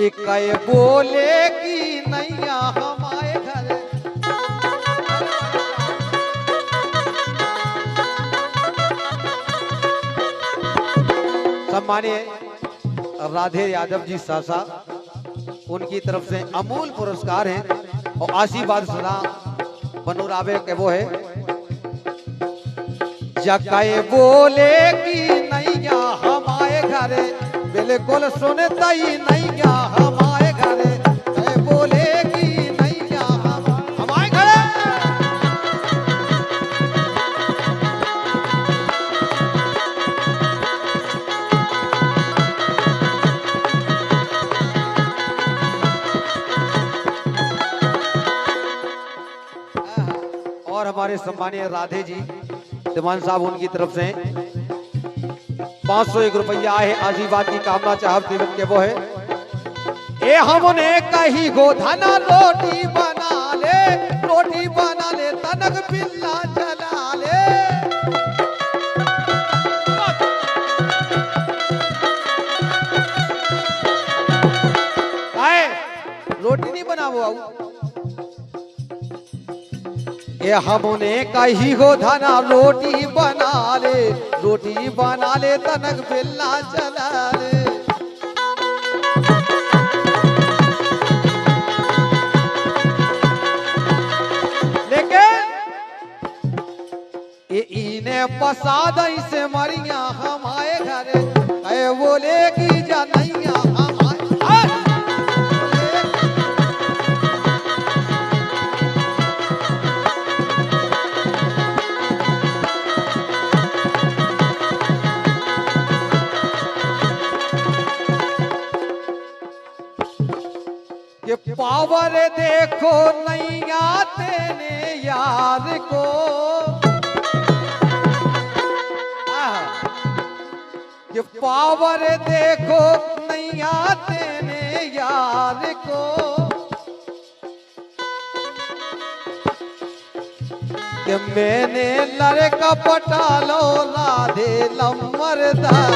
एक बोले कि नैया हमारे घर। सम्मानीय राधे यादव जी सासा, उनकी तरफ से अमूल पुरस्कार है और आशीर्वाद सदा बनोरावे के वो है। जकाए बोले कि नैया हमारे घरे, बिल्कुल सुनता ही नैया हमारे घरे। कहे बोले कि नैया हमारे घरे। और हमारे सम्मानीय राधे जी दिवान साहब, उनकी तरफ से 501 रुपया है आशीर्वाद की कामना चाहत सेवक के वो है। ए हमने कही गोधना रोटी बना ले तनक बिल्ला जला ले। काहे रोटी नहीं बनावो आऊ। ये हमने कही हो धना रोटी बना ले तनक बिल्ला चला ले। लेकिन ये इने पसाद से मरिया हमारे घरे। कहे बोले की जानैया हमारे। ये पावर देखो नैया तेने यार को। ये पावर देखो नैया तेने यार को। कि मैंने लड़का पटा लो राधे लम्बरदार।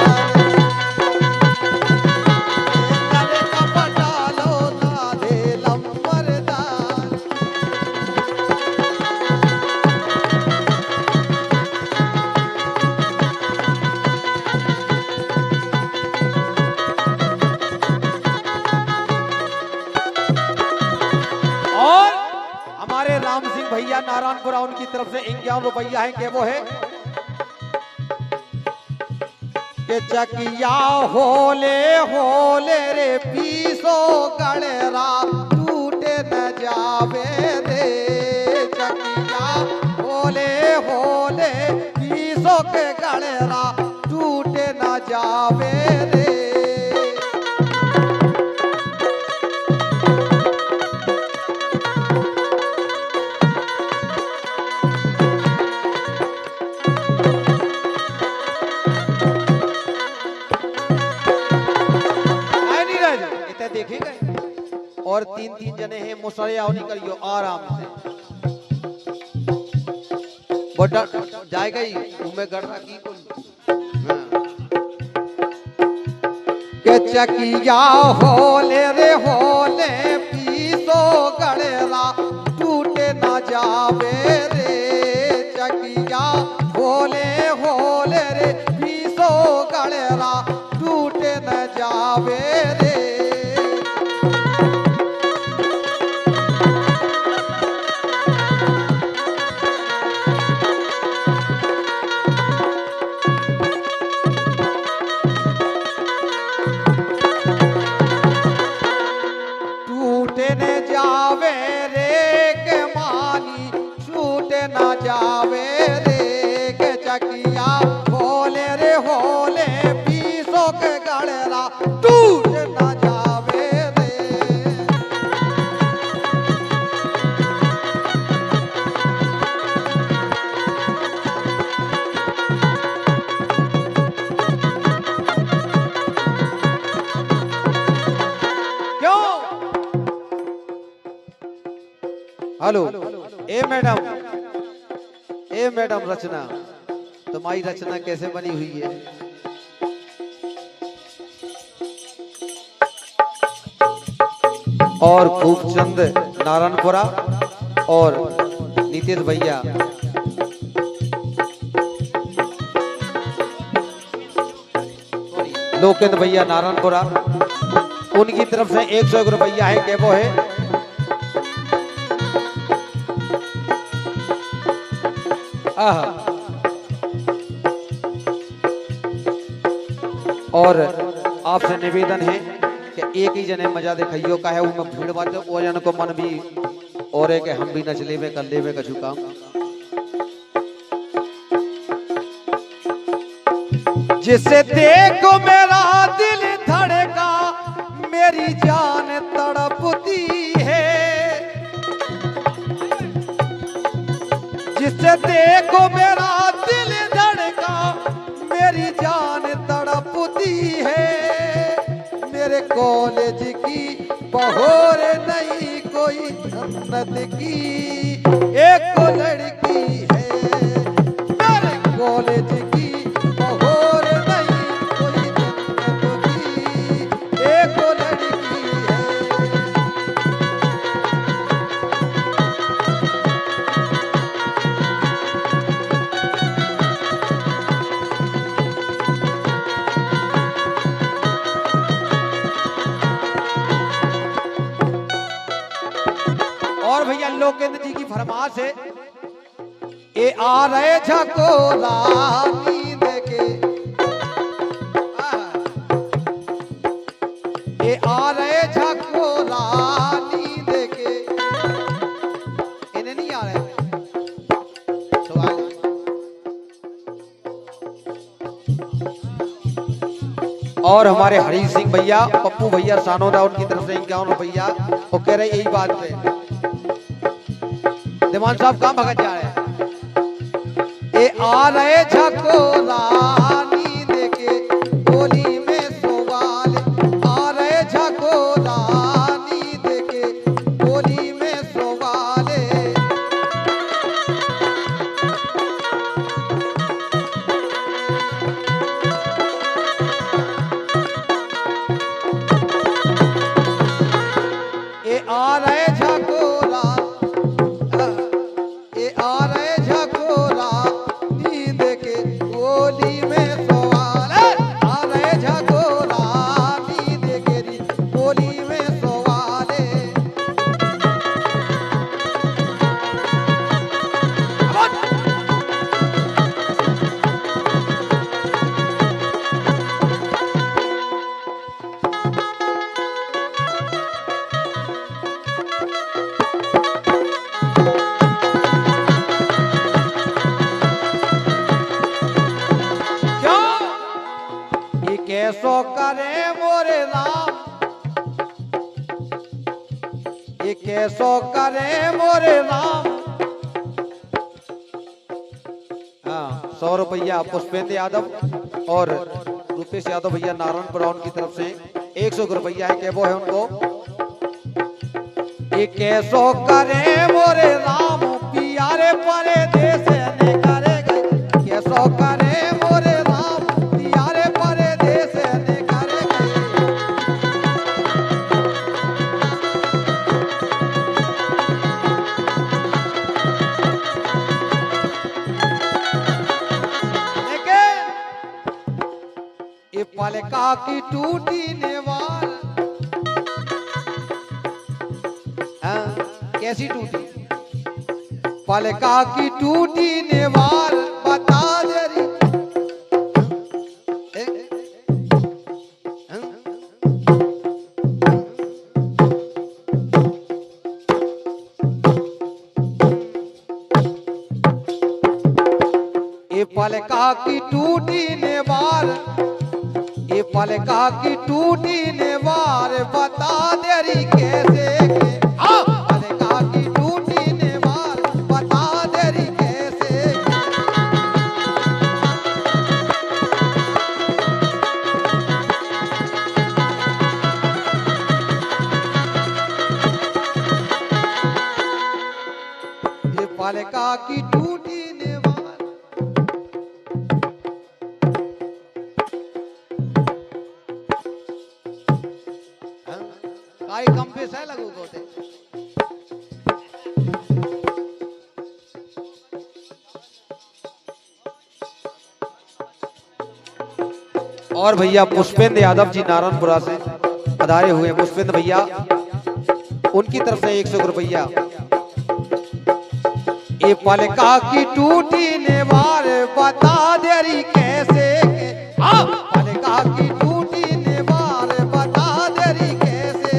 राम सिंह भैया नारायणपुरा, उनकी तरफ से 51 रुपया है के वो है। के चकिया होले होले रे पीसो गड़रा टूटे न जावे रे। चकिया होले होले पीसो के गड़रा टूटे न जावे रे। देखे गए और 3-3 जने हैं। मुसरे आओ निकलियो आराम से। बटा जाएगा ही उमे गढ़ा की के चकिया होले रे होले पीसो गड़रा टूटे ना जावे रे। चकिया होले होले रे पीसो गड़रा टूटे न जावे रे। जावे रे के चकिया होले रे होले पीसो के गड़रा टूट ना जावे रे। क्यों? हेलो ए मैडम रचना, तुम्हारी रचना कैसे बनी हुई है? और खूबचंद नारायणपुरा और नीतीश भैया लोकेंद्र भैया नारायणपुरा, उनकी तरफ से 101 रुपया है केबो है। और आपसे निवेदन है कि एक ही जने मजा देखियो का है वो भीड़ बात ओ जन को मन भी और है कि हम भी नच लेवे कर लेवे कछु काम। जिसे देखो मेरा दिल धड़का मेरी जान तड़पती है, जिसे देखो मेरा दिल धड़का मेरी जान तड़पती है। मेरे कॉलेज की बहोर नहीं कोई जन्नत की एक लड़की है। मेरे कॉलेज की बहोर नहीं कोई जन्नत की एक लड़की है। और भैया लोकेंद्र जी की फरमाइश है, ए आ रहे झकोरा नींद के, ए आ रहे झकोरा नींद के, इन्हें नहीं आ रहे सवाल। और हमारे हरी सिंह भैया पप्पू भैया सानोदा उनकी तरफ से 51 रुपया वो कह रहे यही बात पे दिमान साहब कहाँ भगत जा रहे हैं। ए आ रहे झकोरा नींद के गोली में सवाल, आ रहे झकोरा नींद के गोली में सवाल। ए आ रहे झकोरा कैसो करे मोरे राम, ये कैसो करे मोरे राम। हाँ 100 रुपया पुष्पेंद्र यादव और रूपेश यादव भैया नारायणपुरा उनकी तरफ से 100 रुपया है केबो है उनको। ये कैसो करे मोरे राम पियारे परे देश ने करे गए, कैसो करे मोरे राम पियारे परे देश ने करे गए। ये पलका की टूटी नेवार, कैसी टूटी पलका की टूटी नेवार बता दे रही। ये पलका की टूटी नेवार, ये पलका की टूटी नेवार बता दे रही कैसे के। पलका की टूटी नेवार बता दे रही कैसे के। ये पलका की टूटी नेवार काई कम पैसा है लगू को थे। और भैया पुष्पेंद्र यादव जी नारायणपुरा से पधारे हुए। पुष्पेंद्र भैया उनकी तरफ से 100 रुपया। ये पलका की टूटी नेवार बता देरी कैसे के। हाँ पलका की टूटी नेवार बता देरी कैसे।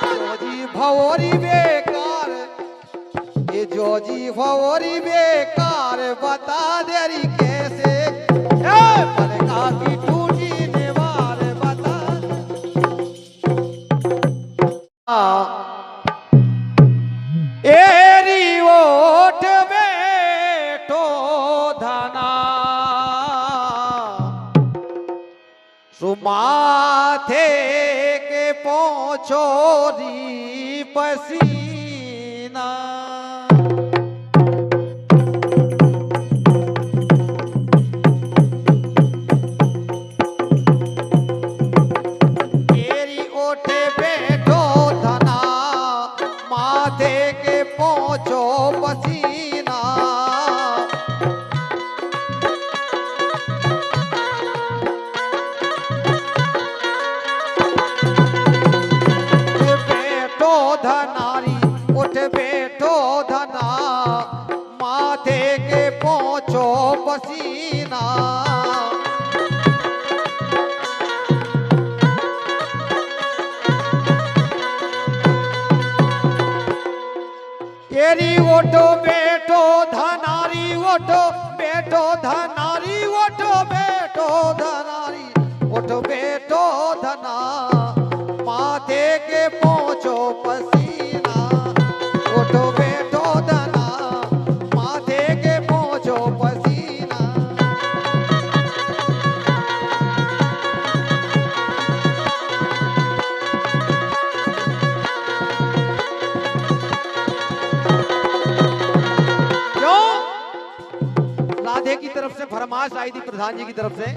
जोजी भवोरी बेकार, ये जोजी भवोरी बेकार बता देरी कैसे। पलका की टूटी नेवार बता। एरी ओट बेटो धना सुमाथे के पोछोरी पसीना। पसीना तेरी ओटो बेटो धनारी ओटो बेटो धनारी ओटो बेटो धनारी ओटो बेटो धना माथे के पहुंचो पसीना। ओटो बेटो धना माथे के पहुंचो पसीना। राधे की तरफ से फरमाइश आई थी प्रधान जी की तरफ से।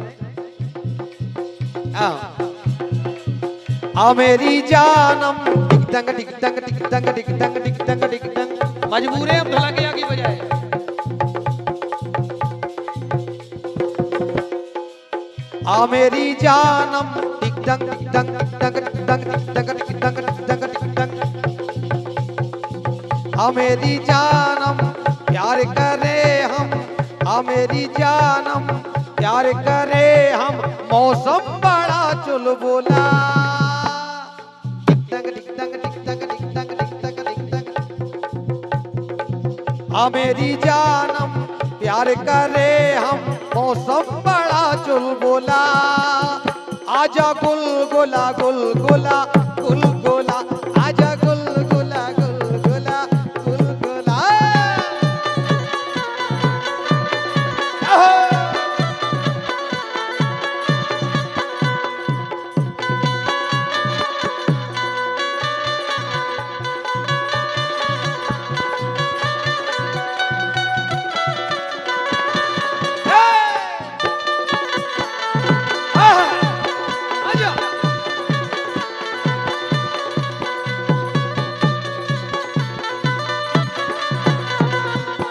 आ मेरी जानम टिक टंग टिक टंग टिक टंग टिक टंग टिक टंग टिक टंग। मजबूर है हम ढोलकिया की बजाय। आ मेरी जानम टिक टंग टिक टंग टिक टंग टिक टंग टिक टंग टिक टंग टिक टंग टिक टंग। आ मेरी जानम प्यार करे हम, आ मेरी जानम प्यार करे हम मौसम बड़ा चुलबुला। टिक टंग टिक टंग टिक टंग टिक टंग टिक टंग टिक टंग। आ मेरी जानम प्यार करे हम मौसम बड़ा चुलबुला। आजा गुलगुला गुलगुला गुलगुला आजा गुलगुला गुलगुला गुलगुला।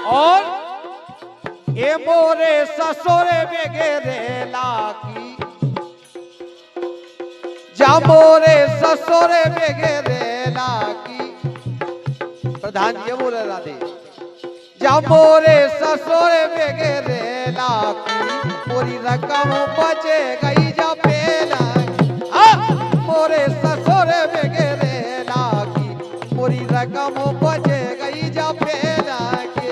और ये मोरे ससुरे बेगेरे लाकी, जा मोरे ससुरे बेगेरे लाकी। प्रधान जी बोले राधे। जा मोरे ससुरे बेगेरे लाकी, मोरी रकम बचे गई जा पेला। मोरे ससुरे बेगेरे लाकी, मोरी रकम बचे गई जा पेला के।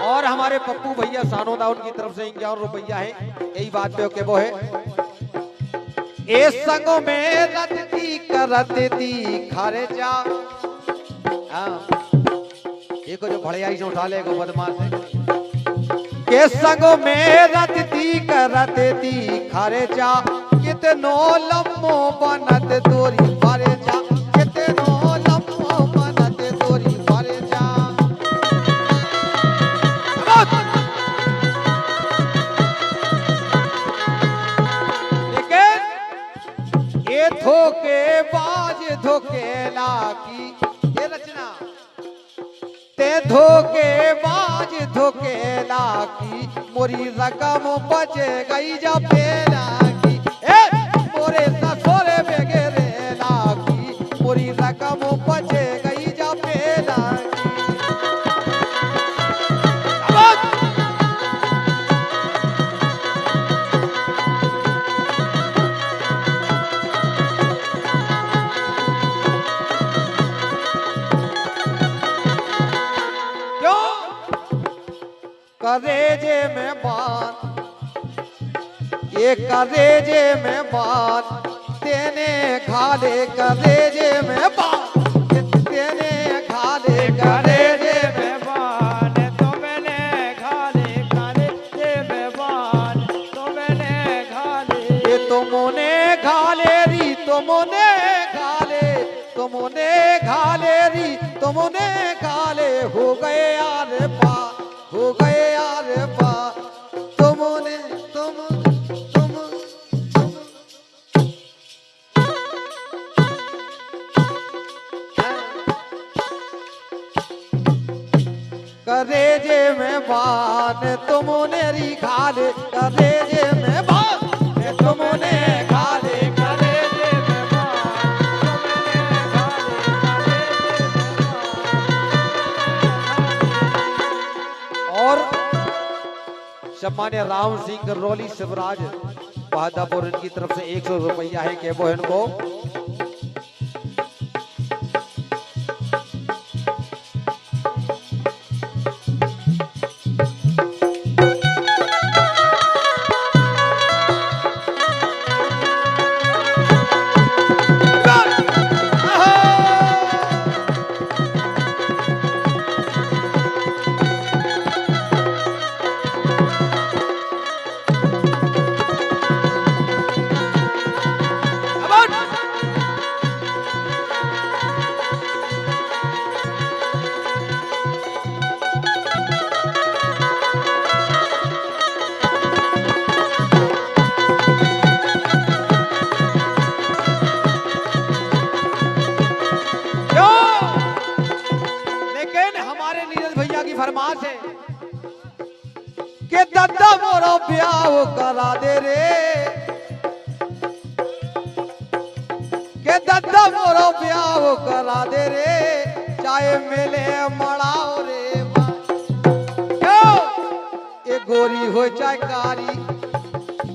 और हमारे पप्पू भैया सानोदा उनकी तरफ से 51 रुपया है। यही बात पे वो है। ए संगों में रतती करती खर्चा। एको जो भड़ियाई से उठा ले एको बदमाश है के संग में रतती करती खारे जा कितनो लम्बो बनत तोरी फारे जा कितनो लम्बो बनत तोरी फारे जा लेकिन ये धोखे बाज धोखेला की ये रचना ते धोखे बाज धोखेला की मोरी रकम बच गई जा पेला की ए मोरे ससुरे बेगेरे लागी मोरी रकम बच गई जा पेला की क्यों करेजे में बात ये करेजे में बात तेने खाले करेजे में बात तेने खाले करेजे में बात तो मैंने खाले करेजे में बात तो मैंने खाले ये तुमने खाले री तुमने खाले तुमने खाले री तुमने खाले हो गए यार पा हो गए यार पा तुमने तुम करेजे में बात तुमने री खाले करेजे में बात तुमने खाले करेजे में बात और सम्मान्य राम सिंह रोली शिवराज बहादुर इनकी तरफ से 100 रुपया है के वो इनको फरमाश है कि दद्दा मोरो ब्याह करा दे रे के दद्दा मोरो ब्याह करा दे रे चाहे मिले मड़ाओ रे क्यों ये गोरी हो चाहे कारी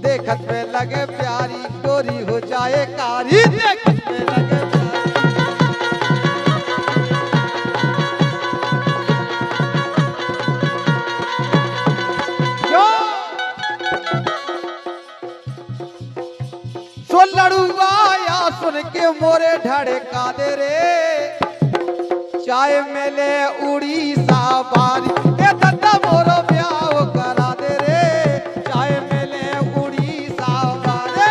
देखत में लगे प्यारी गोरी हो चाहे कारी देखत में लगे सुन के मोरे ढड़का दे रे चाहे मेले उड़ीसा बारी ए दद्दा मोरो ब्याह करा दे रे चाहे मेले उड़ीसा बारी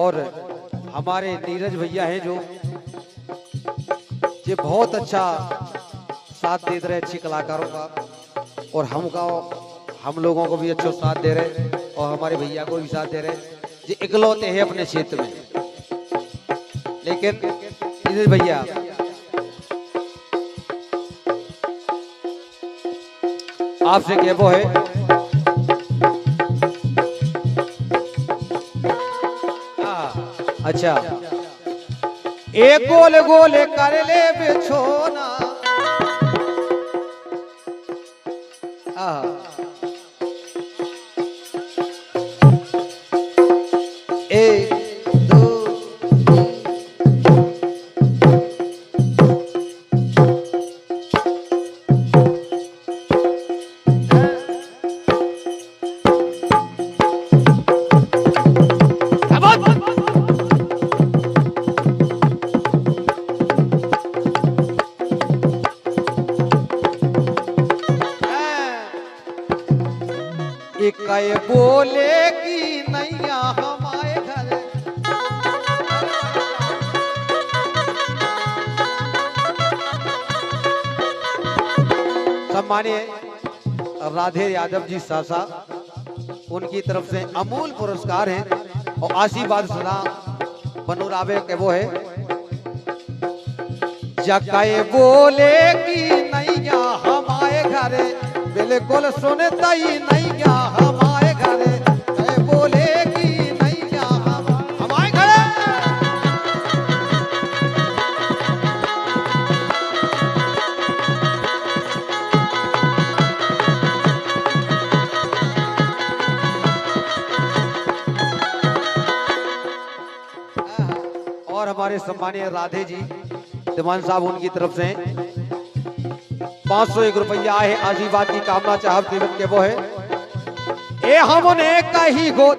और हमारे नीरज भैया हैं जो ये बहुत अच्छा साथ दे रहे अच्छी कलाकारों का, और हम लोगों को भी अच्छा साथ दे रहे और हमारे भैया को भी साथ दे रहे। ये इकलौते हैं अपने क्षेत्र में। लेकिन नीरज भैया आपसे कहबो है अच्छा एक गोल गोल कर ले बिछोना, एक दो इकाए बोलेगी नैया हमारे घर। सम्मानीय राधे यादव जी सासा, उनकी तरफ से अमूल पुरस्कार है और आशीर्वाद सदा बनुरावे के वो है। जकाए बोलेगी नैया हमारे घर, बिल्कुल सुनता ही नैया हमारे घर, कहे बोलेगी नैया हमारे घर। और हमारे सम्मानीय राधे जी दीवान साहब, उनकी तरफ से 501 रुपया है आशीर्वाद की कामना चाहत के वो है। ए हमने कही गो